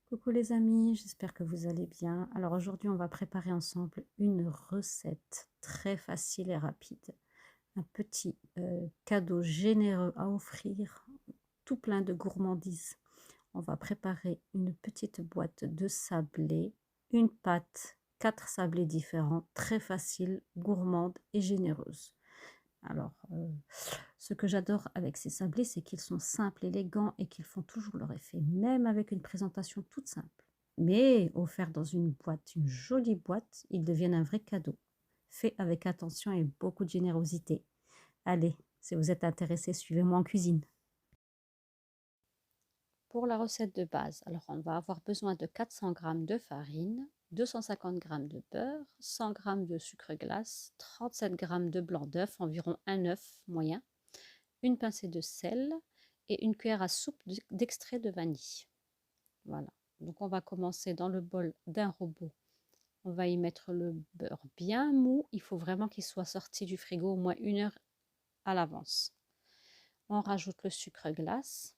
Coucou les amis, j'espère que vous allez bien. Alors aujourd'hui, on va préparer ensemble une recette très facile et rapide. Un petit cadeau généreux à offrir, tout plein de gourmandises. On va préparer une petite boîte de sablés, une pâte, 4 sablés différents, très facile, gourmande et généreuse. Alors, ce que j'adore avec ces sablés, c'est qu'ils sont simples, élégants et qu'ils font toujours leur effet, même avec une présentation toute simple. Mais offerts dans une boîte, une jolie boîte, ils deviennent un vrai cadeau, fait avec attention et beaucoup de générosité. Allez, si vous êtes intéressé, suivez-moi en cuisine. Pour la recette de base, alors on va avoir besoin de 400 g de farine, 250 g de beurre, 100 g de sucre glace, 37 g de blanc d'œuf, environ un œuf moyen, une pincée de sel et une cuillère à soupe d'extrait de vanille. Voilà. Donc on va commencer dans le bol d'un robot. On va y mettre le beurre bien mou. Il faut vraiment qu'il soit sorti du frigo au moins 1 heure à l'avance. On rajoute le sucre glace.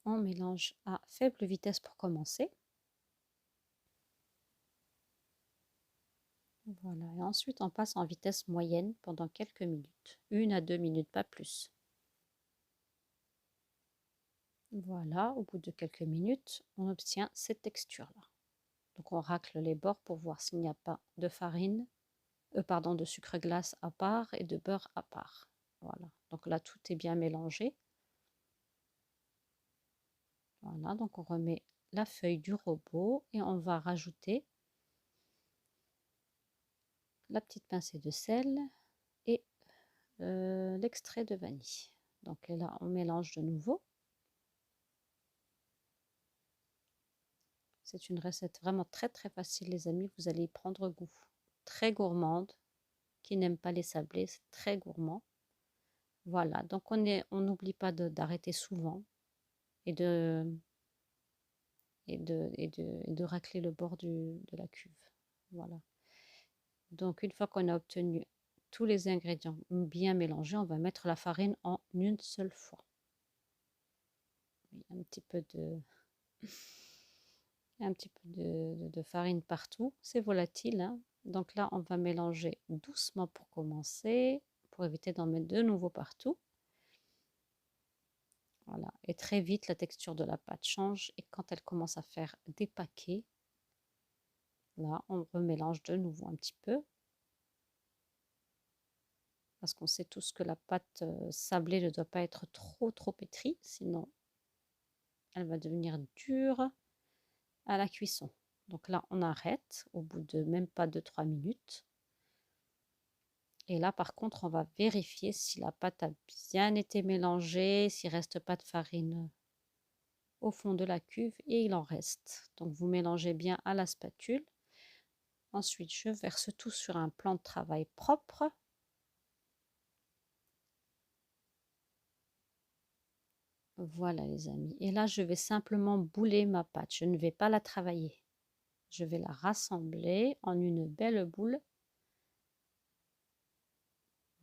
On mélange à faible vitesse pour commencer. Voilà. Et ensuite, on passe en vitesse moyenne pendant quelques minutes. 1 à 2 minutes, pas plus. Voilà, au bout de quelques minutes, on obtient cette texture-là. Donc on racle les bords pour voir s'il n'y a pas de farine, de sucre glace à part et de beurre à part. Voilà, donc là tout est bien mélangé. Voilà, donc on remet la feuille du robot et on va rajouter la petite pincée de sel et l'extrait de vanille. Donc là on mélange de nouveau. C'est une recette vraiment très facile les amis, vous allez y prendre goût. Très gourmande, qui n'aime pas les sablés, c'est très gourmand. Voilà, donc on n'oublie pas d'arrêter souvent et de racler le bord de la cuve. Voilà. Donc une fois qu'on a obtenu tous les ingrédients bien mélangés, on va mettre la farine en une seule fois. Un petit peu de farine partout, c'est volatile, hein. Donc là, on va mélanger doucement pour commencer, pour éviter d'en mettre de nouveau partout. Voilà. Et très vite, la texture de la pâte change et quand elle commence à faire des paquets, là, on remélange de nouveau un petit peu. Parce qu'on sait tous que la pâte sablée ne doit pas être trop pétrie, sinon elle va devenir dure à la cuisson. Donc là, on arrête au bout de même pas 2-3 minutes. Et là, par contre, on va vérifier si la pâte a bien été mélangée, s'il ne reste pas de farine au fond de la cuve, et il en reste. Donc vous mélangez bien à la spatule. Ensuite, je verse tout sur un plan de travail propre. Voilà les amis. Et là, je vais simplement bouler ma pâte. Je ne vais pas la travailler. Je vais la rassembler en une belle boule.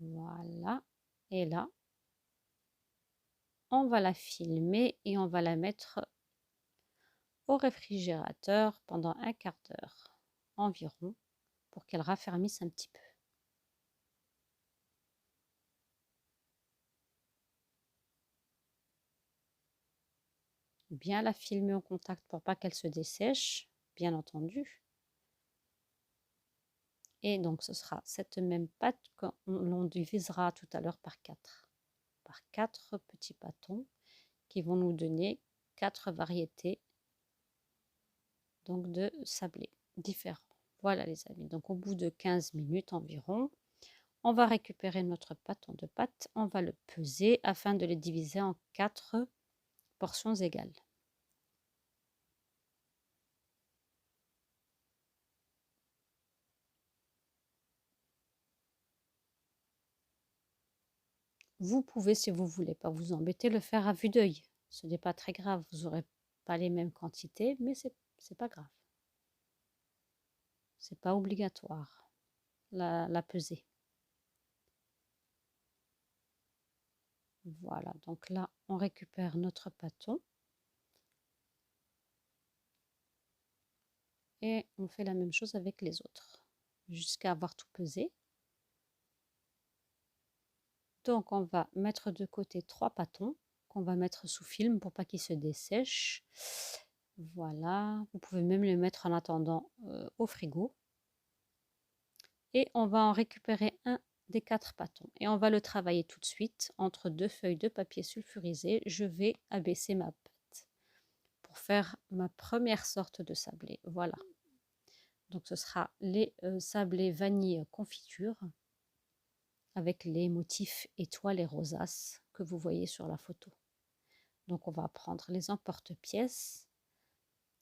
Voilà. Et là, on va la filmer et on va la mettre au réfrigérateur pendant un quart d'heure environ pour qu'elle raffermisse un petit peu. Bien la filmer au contact pour pas qu'elle se dessèche, bien entendu. Et donc ce sera cette même pâte qu'on divisera tout à l'heure par 4. Par 4 petits bâtons qui vont nous donner 4 variétés donc de sablés différents. Voilà les amis, donc au bout de 15 minutes environ, on va récupérer notre bâton de pâte, on va le peser afin de les diviser en 4 portions égales. Vous pouvez, si vous voulez pas vous embêter, le faire à vue d'œil. Ce n'est pas très grave, vous n'aurez pas les mêmes quantités, mais c'est pas grave. C'est pas obligatoire la peser. Voilà, donc là, on récupère notre bâton. et on fait la même chose avec les autres, jusqu'à avoir tout pesé. Donc on va mettre de côté 3 pâtons qu'on va mettre sous film pour pas qu'ils se dessèchent. Voilà, vous pouvez même les mettre en attendant au frigo. Et on va en récupérer un des 4 pâtons et on va le travailler tout de suite entre 2 feuilles de papier sulfurisé. Je vais abaisser ma pâte pour faire ma première sorte de sablé. Voilà. Donc ce sera les sablés vanille confiture avec les motifs étoiles et rosaces que vous voyez sur la photo. Donc on va prendre les emporte-pièces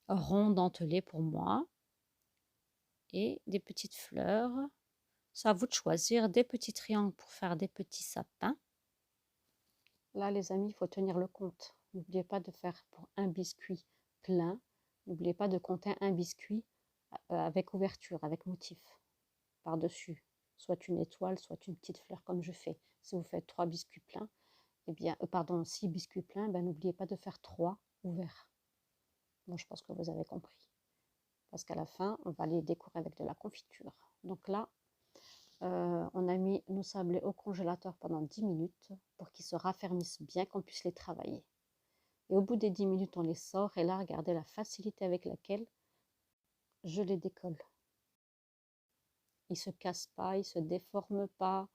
ronds dentelés pour moi et des petites fleurs. C'est à vous de choisir des petits triangles pour faire des petits sapins. Là les amis, il faut tenir le compte. N'oubliez pas de faire pour un biscuit plein. N'oubliez pas de compter un biscuit avec ouverture, avec motif par-dessus. Soit une étoile, soit une petite fleur comme je fais. Si vous faites 3 biscuits pleins, eh bien, pardon, 6 biscuits pleins, ben, n'oubliez pas de faire 3 ouverts. Bon, je pense que vous avez compris. Parce qu'à la fin, on va les décorer avec de la confiture. Donc là, on a mis nos sablés au congélateur pendant 10 minutes pour qu'ils se raffermissent bien, qu'on puisse les travailler. Et au bout des 10 minutes, on les sort. Et là, regardez la facilité avec laquelle je les décolle. Ils ne se cassent pas, ils ne se déforment pas.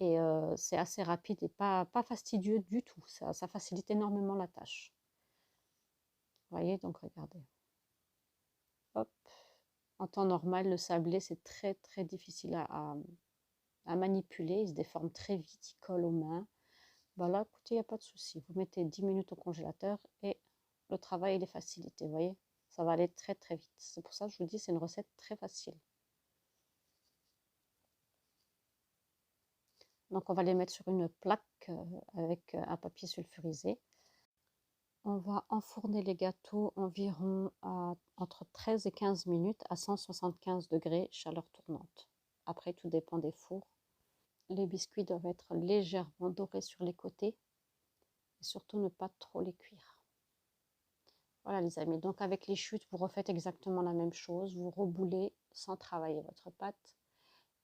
Et c'est assez rapide et pas fastidieux du tout. Ça facilite énormément la tâche. Vous voyez, donc regardez. Hop. En temps normal, le sablé, c'est très très difficile à manipuler. Il se déforme très vite, il colle aux mains. Ben là, écoutez, il n'y a pas de souci. Vous mettez 10 minutes au congélateur et le travail il est facilité. Vous voyez, ça va aller très très vite. C'est pour ça que je vous dis, c'est une recette très facile. Donc on va les mettre sur une plaque avec un papier sulfurisé. On va enfourner les gâteaux environ entre 13 et 15 minutes à 175 degrés, chaleur tournante. Après, tout dépend des fours. Les biscuits doivent être légèrement dorés sur les côtés et surtout ne pas trop les cuire. Voilà les amis, donc avec les chutes, vous refaites exactement la même chose. Vous reboulez sans travailler votre pâte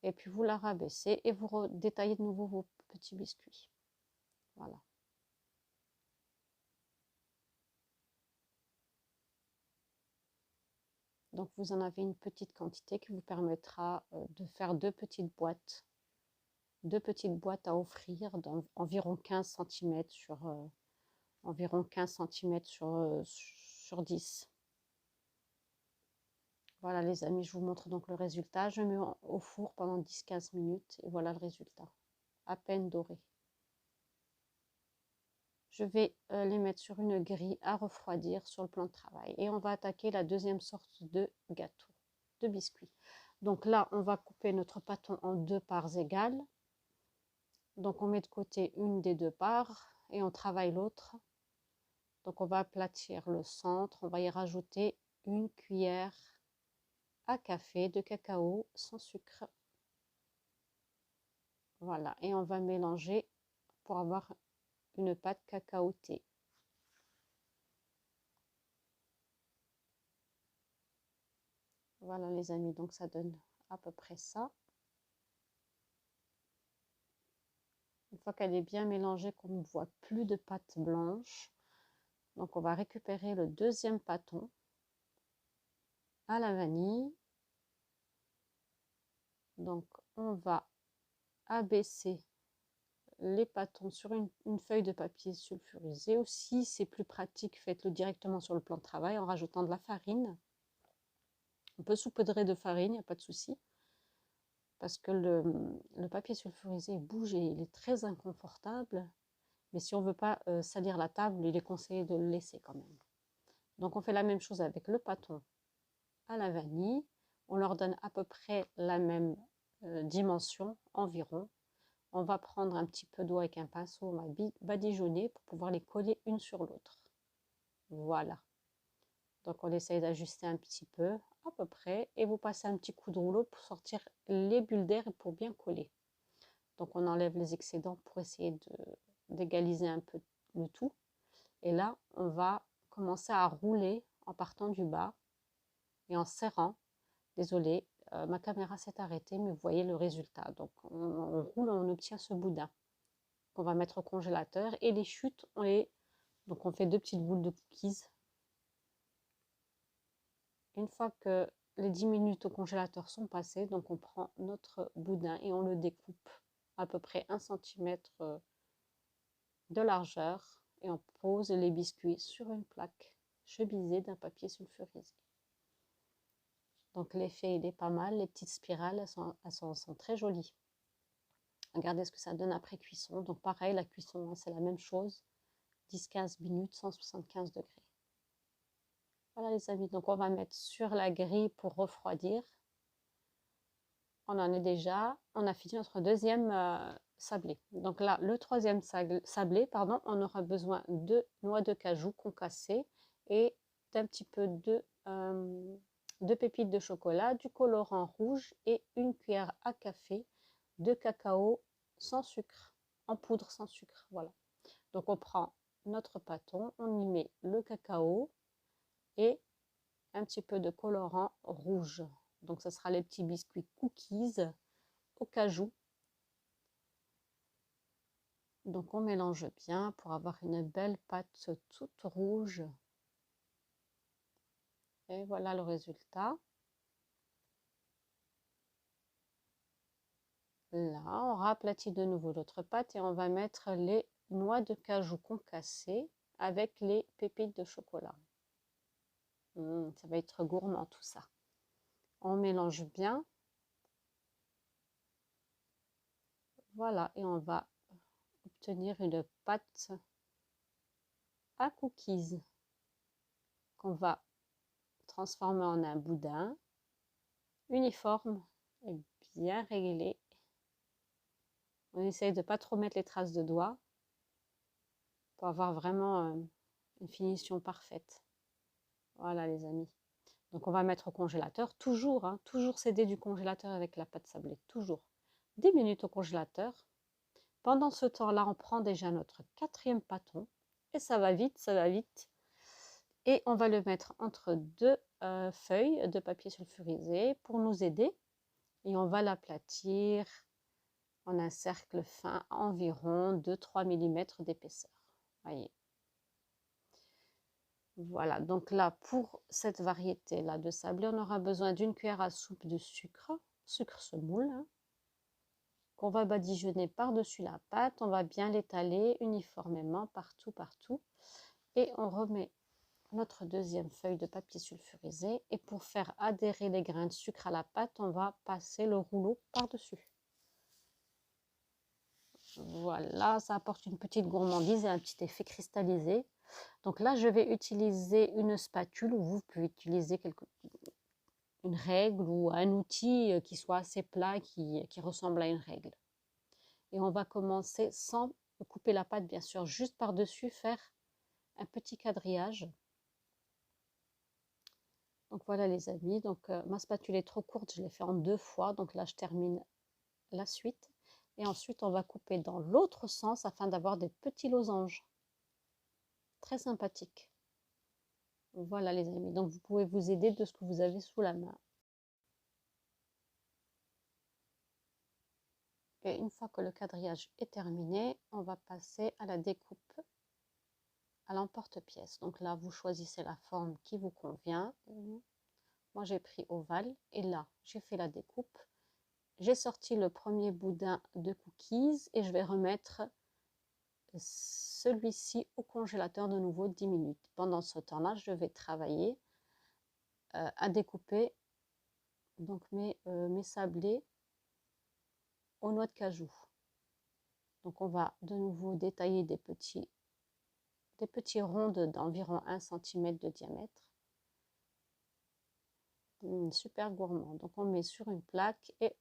et puis vous la rabaissez et vous détaillez de nouveau vos petits biscuits. Voilà. Donc vous en avez une petite quantité qui vous permettra de faire deux petites boîtes à offrir d'environ 15 cm sur environ 15 cm sur 10. Voilà les amis, je vous montre donc le résultat. Je mets au four pendant 10-15 minutes et voilà le résultat, à peine doré. Je vais les mettre sur une grille à refroidir sur le plan de travail. Et on va attaquer la deuxième sorte de gâteau, de biscuit. Donc là, on va couper notre pâton en 2 parts égales. Donc on met de côté une des 2 parts et on travaille l'autre. Donc on va aplatir le centre. On va y rajouter une cuillère à café de cacao sans sucre. Voilà, et on va mélanger pour avoir une pâte cacaotée. Voilà les amis, donc ça donne à peu près ça. Une fois qu'elle est bien mélangée, qu'on ne voit plus de pâte blanche, donc on va récupérer le deuxième pâton à la vanille. Donc on va abaisser les pâtons sur une feuille de papier sulfurisé. Aussi, c'est plus pratique, faites-le directement sur le plan de travail en rajoutant de la farine. On peut saupoudrer de farine, il n'y a pas de souci. Parce que le papier sulfurisé bouge et il est très inconfortable. Mais si on ne veut pas salir la table, il est conseillé de le laisser quand même. Donc on fait la même chose avec le pâton à la vanille. On leur donne à peu près la même dimension environ. On va prendre un petit peu d'eau avec un pinceau, on va badigeonner pour pouvoir les coller une sur l'autre. Voilà. Donc on essaye d'ajuster un petit peu, à peu près, et vous passez un petit coup de rouleau pour sortir les bulles d'air et pour bien coller. Donc on enlève les excédents pour essayer d'égaliser un peu le tout. Et là, on va commencer à rouler en partant du bas Et en serrant, désolée, ma caméra s'est arrêtée, mais vous voyez le résultat. Donc on roule, on obtient ce boudin qu'on va mettre au congélateur. Et les chutes, donc on fait 2 petites boules de cookies. Une fois que les 10 minutes au congélateur sont passées, donc on prend notre boudin et on le découpe à peu près 1 cm de largeur et on pose les biscuits sur une plaque chebisée d'un papier sulfurisé. Donc l'effet il est pas mal, les petites spirales elles sont très jolies. Regardez ce que ça donne après cuisson. Donc pareil, la cuisson hein, c'est la même chose, 10-15 minutes, 175 degrés. Voilà les amis, donc on va mettre sur la grille pour refroidir. On en est déjà, on a fini notre deuxième sablé. Donc là, le troisième sablé, pardon, on aura besoin de noix de cajou concassées et d'un petit peu de pépites de chocolat, du colorant rouge et une cuillère à café de cacao sans sucre, en poudre sans sucre. Voilà. Donc on prend notre pâton, on y met le cacao et un petit peu de colorant rouge. Donc ce sera les petits biscuits cookies au cajou. Donc on mélange bien pour avoir une belle pâte toute rouge. Et voilà le résultat. Là, on raplatit de nouveau notre pâte et on va mettre les noix de cajou concassées avec les pépites de chocolat. Ça va être gourmand tout ça. On mélange bien. Voilà, et on va obtenir une pâte à cookies qu'on va transformer en un boudin uniforme et bien réglé. On essaye de ne pas trop mettre les traces de doigts pour avoir vraiment une finition parfaite. Voilà les amis. Donc on va mettre au congélateur, toujours, hein, toujours s'aider du congélateur avec la pâte sablée, toujours. 10 minutes au congélateur. Pendant ce temps-là, on prend déjà notre quatrième pâton et ça va vite, ça va vite. Et on va le mettre entre deux feuilles de papier sulfurisé pour nous aider. Et on va l'aplatir en un cercle fin à environ 2-3 mm d'épaisseur. Voyez. Voilà, donc là, pour cette variété-là de sablé, on aura besoin d'une cuillère à soupe de sucre semoule, hein, qu'on va badigeonner par-dessus la pâte. On va bien l'étaler uniformément partout. Et on remet notre deuxième feuille de papier sulfurisé. Et pour faire adhérer les grains de sucre à la pâte, on va passer le rouleau par-dessus. Voilà, ça apporte une petite gourmandise et un petit effet cristallisé. Donc là, je vais utiliser une spatule ou vous pouvez utiliser une règle ou un outil qui soit assez plat, qui ressemble à une règle. Et on va commencer sans couper la pâte, bien sûr, juste par-dessus, faire un petit quadrillage. Donc voilà les amis, donc ma spatule est trop courte, je l'ai fait en 2 fois, donc là je termine la suite. Et ensuite on va couper dans l'autre sens afin d'avoir des petits losanges. Très sympathique. Voilà les amis, donc vous pouvez vous aider de ce que vous avez sous la main. Et une fois que le quadrillage est terminé, on va passer à la découpe à l'emporte-pièce. Donc là, vous choisissez la forme qui vous convient. Moi, j'ai pris ovale et là, j'ai fait la découpe. J'ai sorti le premier boudin de cookies et je vais remettre celui-ci au congélateur de nouveau 10 minutes. Pendant ce temps-là, je vais travailler à découper donc mes sablés aux noix de cajou. Donc on va de nouveau détailler des petits ronds d'environ 1 cm de diamètre. Super gourmand. Donc on met sur une plaque et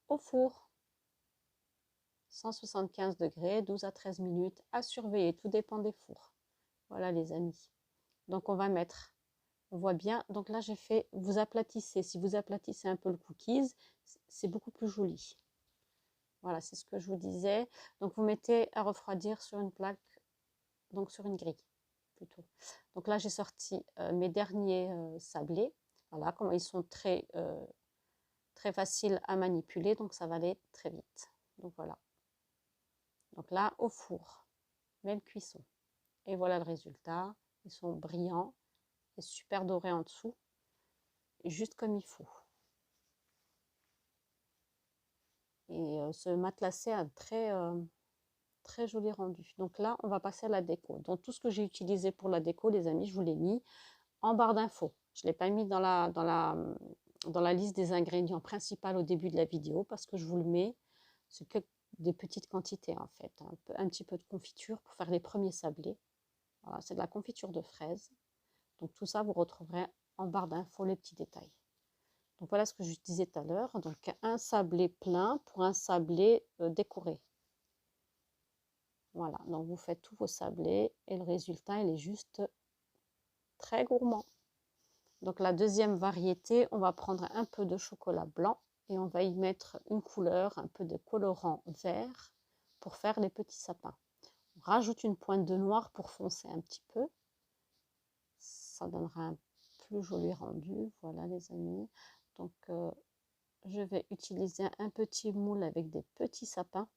au four. 175 degrés, 12 à 13 minutes à surveiller. Tout dépend des fours. Voilà les amis. Donc on va mettre, on voit bien. Donc là j'ai fait, vous aplatissez. Si vous aplatissez un peu le cookies, c'est beaucoup plus joli. Voilà, c'est ce que je vous disais. Donc vous mettez à refroidir sur une plaque, donc sur une grille plutôt. Donc là j'ai sorti mes derniers sablés. Voilà, comme ils sont très faciles à manipuler, donc ça va aller très vite. Donc voilà. Donc là, au four, même cuisson. Et voilà le résultat. Ils sont brillants et super dorés en dessous, juste comme il faut. Et ce matelassé a un très joli rendu. Donc là, on va passer à la déco. Donc tout ce que j'ai utilisé pour la déco, les amis, je vous l'ai mis en barre d'infos. Je ne l'ai pas mis dans la liste des ingrédients principaux au début de la vidéo parce que je vous le mets, c'est que des petites quantités en fait. Un petit peu de confiture pour faire les premiers sablés. Voilà, c'est de la confiture de fraises. Donc tout ça, vous retrouverez en barre d'infos les petits détails. Donc voilà ce que je disais tout à l'heure. Donc un sablé plein pour un sablé décoré. Voilà, donc vous faites tous vos sablés et le résultat, il est juste très gourmand. Donc la deuxième variété, on va prendre un peu de chocolat blanc et on va y mettre une couleur, un peu de colorant vert pour faire les petits sapins. On rajoute une pointe de noir pour foncer un petit peu. Ça donnera un plus joli rendu. Voilà les amis. Donc je vais utiliser un petit moule avec des petits sapins.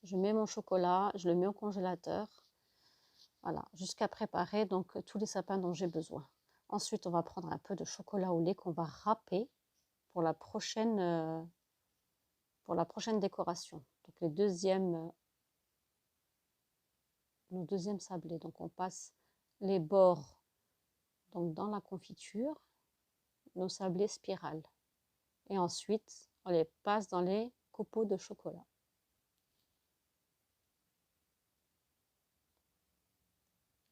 Je mets mon chocolat, je le mets au congélateur. Voilà, jusqu'à préparer donc tous les sapins dont j'ai besoin. Ensuite, on va prendre un peu de chocolat au lait qu'on va râper pour la prochaine décoration. Donc nos deuxièmes sablés. Donc on passe les bords donc dans la confiture, nos sablés spirales. Et ensuite, on les passe dans les copeaux de chocolat.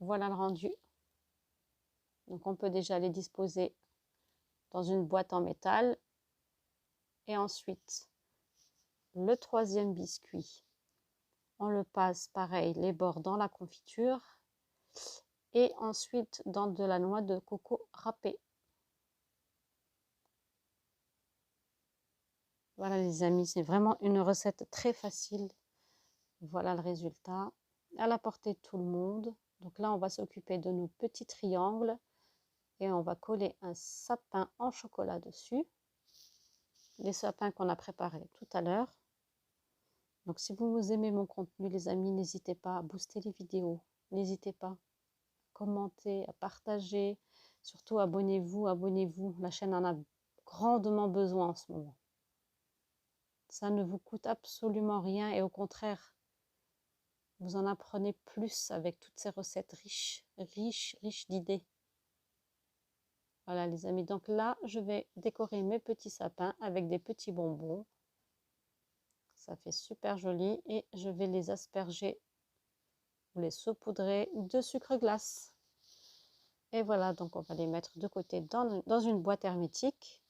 Voilà le rendu. Donc on peut déjà les disposer dans une boîte en métal. Et ensuite, le troisième biscuit, on le passe pareil, les bords dans la confiture. Et ensuite dans de la noix de coco râpée. Voilà les amis, c'est vraiment une recette très facile. Voilà le résultat, à la portée de tout le monde. Donc là, on va s'occuper de nos petits triangles et on va coller un sapin en chocolat dessus. Les sapins qu'on a préparés tout à l'heure. Donc si vous aimez mon contenu, les amis, n'hésitez pas à booster les vidéos. N'hésitez pas à commenter, à partager. Surtout, abonnez-vous. La chaîne en a grandement besoin en ce moment. Ça ne vous coûte absolument rien et au contraire, vous en apprenez plus avec toutes ces recettes riches d'idées. Voilà les amis, donc là, je vais décorer mes petits sapins avec des petits bonbons. Ça fait super joli et je vais les asperger ou les saupoudrer de sucre glace. Et voilà, donc on va les mettre de côté dans une boîte hermétique.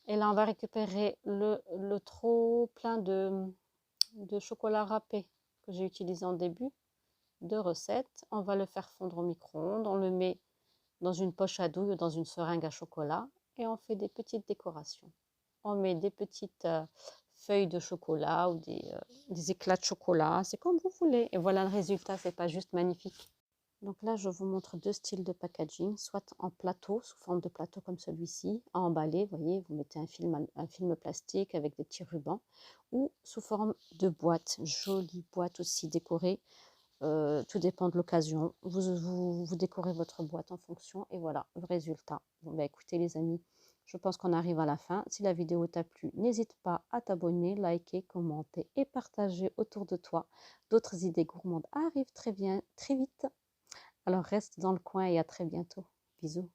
Et là, on va récupérer le trop plein de chocolat râpé que j'ai utilisé en début de recette. On va le faire fondre au micro-ondes. On le met dans une poche à douille ou dans une seringue à chocolat et on fait des petites décorations. On met des petites feuilles de chocolat ou des éclats de chocolat. C'est comme vous voulez. Et voilà le résultat. C'est pas juste magnifique. Donc là, je vous montre deux styles de packaging, soit en plateau, sous forme de plateau comme celui-ci, à emballer, vous voyez, vous mettez un film plastique avec des petits rubans, ou sous forme de boîte, jolie boîte aussi décorée, tout dépend de l'occasion, vous décorez votre boîte en fonction, et voilà, le résultat. Bon, bah, écoutez les amis, je pense qu'on arrive à la fin. Si la vidéo t'a plu, n'hésite pas à t'abonner, liker, commenter et partager autour de toi. D'autres idées gourmandes arrivent très vite. Alors reste dans le coin et à très bientôt. Bisous.